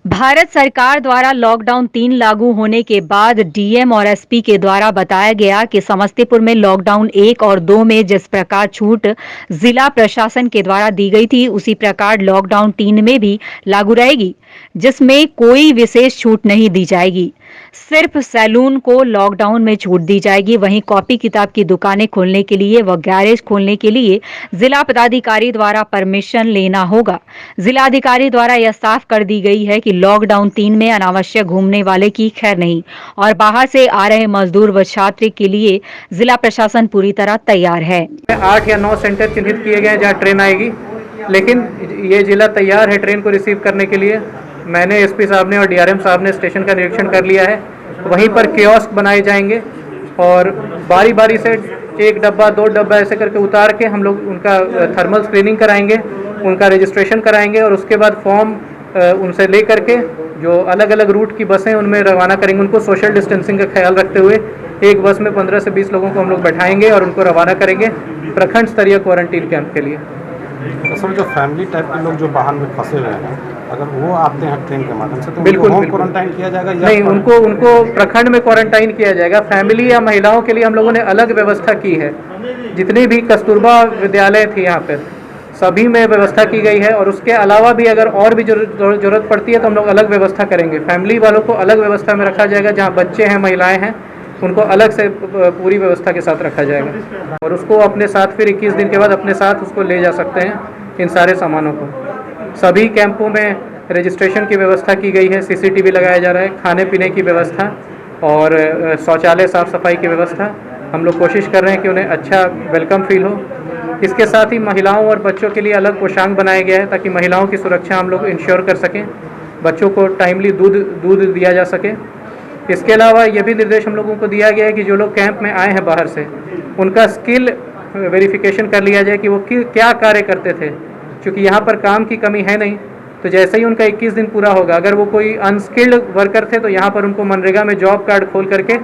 भारत सरकार द्वारा लॉकडाउन 3 लागू होने के बाद डीएम और एसपी के द्वारा बताया गया कि समस्तीपुर में लॉकडाउन 1 और 2 में जिस प्रकार छूट जिला प्रशासन के द्वारा दी गई थी, उसी प्रकार लॉकडाउन 3 में भी लागू रहेगी, जिसमें कोई विशेष छूट नहीं दी जाएगी। सिर्फ सैलून को लॉकडाउन में छूट दी जाएगी। वहीं कॉपी किताब की दुकानें खोलने के लिए व गैरेज खोलने के लिए जिला पदाधिकारी द्वारा परमिशन लेना होगा। जिलाधिकारी द्वारा यह साफ कर दी गई है कि लॉकडाउन 3 में अनावश्यक घूमने वाले की खैर नहीं और बाहर से आ रहे मजदूर व छात्र के लिए जिला प्रशासन पूरी तरह तैयार है। 8 या 9 सेंटर चिन्हित किए गए हैं जहाँ ट्रेन आएगी, लेकिन ये जिला तैयार है ट्रेन को रिसीव करने के लिए। मैंने एसपी साहब ने और डीआरएम साहब ने स्टेशन का निरीक्षण कर लिया है। वहीं पर कियोस्क बनाए जाएंगे और बारी बारी से 1 डब्बा 2 डब्बा ऐसे करके उतार के हम लोग उनका थर्मल स्क्रीनिंग कराएंगे, उनका रजिस्ट्रेशन कराएंगे और उसके बाद फॉर्म उनसे ले करके जो अलग अलग रूट की बसें उनमें रवाना करेंगे। उनको सोशल डिस्टेंसिंग का ख्याल रखते हुए एक बस में 15 से 20 लोगों को हम लोग बैठाएंगे और उनको रवाना करेंगे प्रखंड स्तरीय क्वारंटीन कैंप के लिए। असल जो फैमिली टाइप के लोग जो बाहर में फंसे हुए हैं, अगर वो आते हैं ट्रेन के माध्यम से तो बिल्कुल होम क्वारंटाइन किया जाएगा या नहीं, उनको प्रखंड में क्वारंटाइन किया जाएगा। फैमिली या महिलाओं के लिए हम लोगों ने अलग व्यवस्था की है। जितनी भी कस्तूरबा विद्यालय थी यहाँ पे सभी में व्यवस्था की गई है और उसके अलावा भी अगर और भी जरूरत पड़ती है तो हम लोग अलग व्यवस्था करेंगे। फैमिली वालों को अलग व्यवस्था में रखा जाएगा, जहाँ बच्चे हैं महिलाएं हैं उनको अलग से पूरी व्यवस्था के साथ रखा जाएगा और उसको अपने साथ फिर 21 दिन के बाद अपने साथ उसको ले जा सकते हैं इन सारे सामानों को। सभी कैंपों में रजिस्ट्रेशन की व्यवस्था की गई है, सीसीटीवी लगाया जा रहा है, खाने पीने की व्यवस्था और शौचालय साफ सफाई की व्यवस्था। हम लोग कोशिश कर रहे हैं कि उन्हें अच्छा वेलकम फील हो। इसके साथ ही महिलाओं और बच्चों के लिए अलग कोषांग बनाया गया है ताकि महिलाओं की सुरक्षा हम लोग इंश्योर कर सकें, बच्चों को टाइमली दूध दिया जा सके। इसके अलावा ये भी निर्देश हम लोगों को दिया गया है कि जो लोग कैंप में आए हैं बाहर से उनका स्किल वेरिफिकेशन कर लिया जाए कि वो क्या कार्य करते थे। क्योंकि यहाँ पर काम की कमी है नहीं, तो जैसे ही उनका 21 दिन पूरा होगा, अगर वो कोई अनस्किल्ड वर्कर थे तो यहाँ पर उनको मनरेगा में जॉब कार्ड खोल करके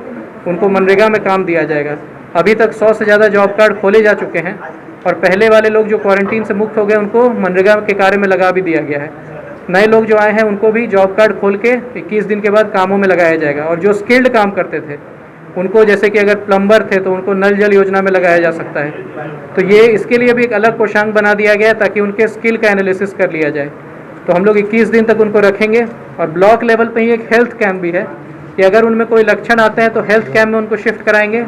उनको मनरेगा में काम दिया जाएगा। अभी तक 100 से ज़्यादा जॉब कार्ड खोले जा चुके हैं और पहले वाले लोग जो क्वारंटीन से मुक्त हो गए उनको मनरेगा के कार्य में लगा भी दिया गया है। नए लोग जो आए हैं उनको भी जॉब कार्ड खोल के 21 दिन के बाद कामों में लगाया जाएगा और जो स्किल्ड काम करते थे उनको, जैसे कि अगर प्लम्बर थे तो उनको नल जल योजना में लगाया जा सकता है। तो ये इसके लिए भी एक अलग कोषांग बना दिया गया है ताकि उनके स्किल का एनालिसिस कर लिया जाए। तो हम लोग 21 दिन तक उनको रखेंगे और ब्लॉक लेवल पे ही एक हेल्थ कैंप भी है कि अगर उनमें कोई लक्षण आते हैं तो हेल्थ कैंप में उनको शिफ्ट कराएंगे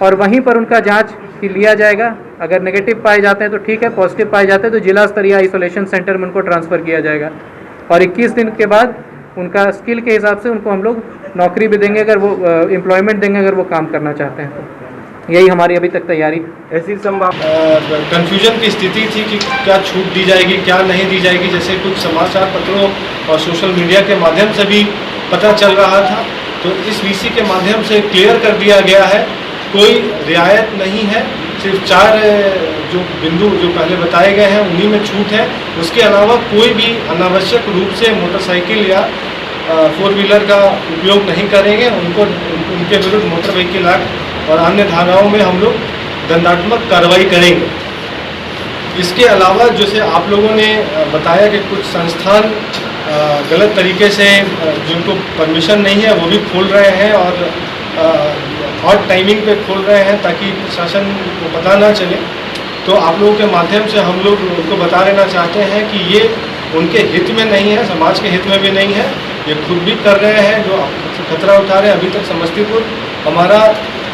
और वहीं पर उनका जाँच लिया जाएगा। अगर नेगेटिव पाए जाते हैं तो ठीक है, पॉजिटिव पाए जाते हैं तो जिला स्तरीय आइसोलेशन सेंटर में उनको ट्रांसफ़र किया जाएगा और 21 दिन के बाद उनका स्किल के हिसाब से उनको हम लोग नौकरी भी देंगे, अगर वो एम्प्लॉयमेंट देंगे अगर वो काम करना चाहते हैं तो। यही हमारी अभी तक तैयारी। ऐसी कन्फ्यूजन की स्थिति थी कि क्या छूट दी जाएगी क्या नहीं दी जाएगी, जैसे कुछ समाचार पत्रों और सोशल मीडिया के माध्यम से भी पता चल रहा था। तो इस वीसी के माध्यम से क्लियर कर दिया गया है, कोई रियायत नहीं है। सिर्फ 4 जो बिंदु जो पहले बताए गए हैं उन्हीं में छूट है। उसके अलावा कोई भी अनावश्यक रूप से मोटरसाइकिल या 4 व्हीलर का उपयोग नहीं करेंगे। उनके विरुद्ध मोटर व्हीकल एक्ट और अन्य धाराओं में हम लोग दंडात्मक कार्रवाई करेंगे। इसके अलावा जैसे आप लोगों ने बताया कि कुछ संस्थान गलत तरीके से जिनको परमिशन नहीं है वो भी खोल रहे हैं और हॉट टाइमिंग पे खोल रहे हैं ताकि प्रशासन को पता ना चले। तो आप लोगों के माध्यम से हम लोग उनको बता देना चाहते हैं कि ये उनके हित में नहीं है, समाज के हित में भी नहीं है। ये खुद भी कर रहे हैं जो खतरा उठा रहे हैं। अभी तक समस्तीपुर हमारा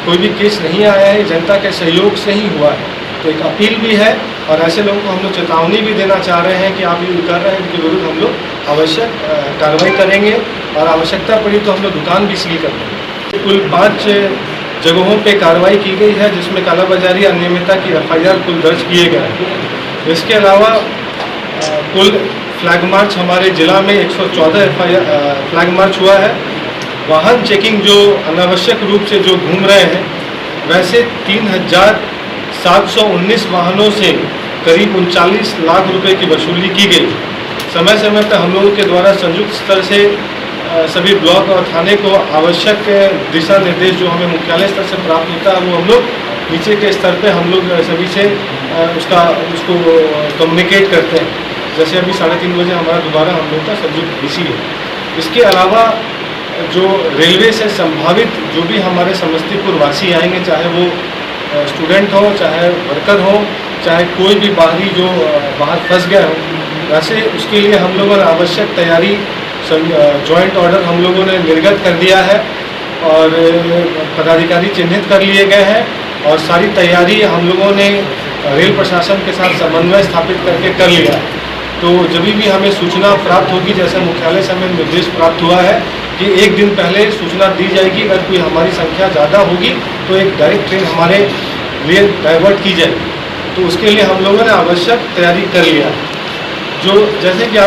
कोई भी केस नहीं आया है, जनता के सहयोग से ही हुआ है। तो एक अपील भी है और ऐसे लोगों को हम लोग चेतावनी भी देना चाह रहे हैं कि आप ये कर रहे हैं, इनके विरुद्ध हम लोग आवश्यक कार्रवाई करेंगे और आवश्यकता पड़ी तो हम लोग दुकान भी सील कर देंगे। कुल 5 जगहों पे कार्रवाई की गई है जिसमें कालाबाजारी अनियमितता की FIR कुल दर्ज किए गए हैं। इसके अलावा कुल फ्लैग मार्च हमारे ज़िला में 114 फ्लैग मार्च हुआ है। वाहन चेकिंग जो अनावश्यक रूप से जो घूम रहे हैं वैसे 3719 वाहनों से करीब 39 लाख रुपए की वसूली की गई। समय समय पर हम लोगों के द्वारा संयुक्त स्तर से सभी ब्लॉक और थाने को आवश्यक दिशा निर्देश जो हमें मुख्यालय स्तर से प्राप्त होता है वो हम लोग नीचे के स्तर पे हम लोग सभी से उसको कम्युनिकेट करते हैं। जैसे अभी 3:30 बजे हमारा दोबारा हम लोग का सब्जेक्ट BC है। इसके अलावा जो रेलवे से संभावित जो भी हमारे समस्तीपुर वासी आएंगे, चाहे वो स्टूडेंट हो, चाहे वर्कर हो, चाहे कोई भी बाहरी जो बाहर फंस गया हो, वैसे उसके लिए हम लोगों ने आवश्यक तैयारी जॉइंट ऑर्डर हम लोगों ने निर्गत कर दिया है और पदाधिकारी चिन्हित कर लिए गए हैं और सारी तैयारी हम लोगों ने रेल प्रशासन के साथ समन्वय स्थापित करके कर लिया है। तो जब भी हमें सूचना प्राप्त होगी, जैसे मुख्यालय से हमें निर्देश प्राप्त हुआ है कि एक दिन पहले सूचना दी जाएगी, अगर कोई हमारी संख्या ज़्यादा होगी तो एक डायरेक्ट ट्रेन हमारे लिए डाइवर्ट की जाएगी। तो उसके लिए हम लोगों ने आवश्यक तैयारी कर लिया है। जो जैसे कि आप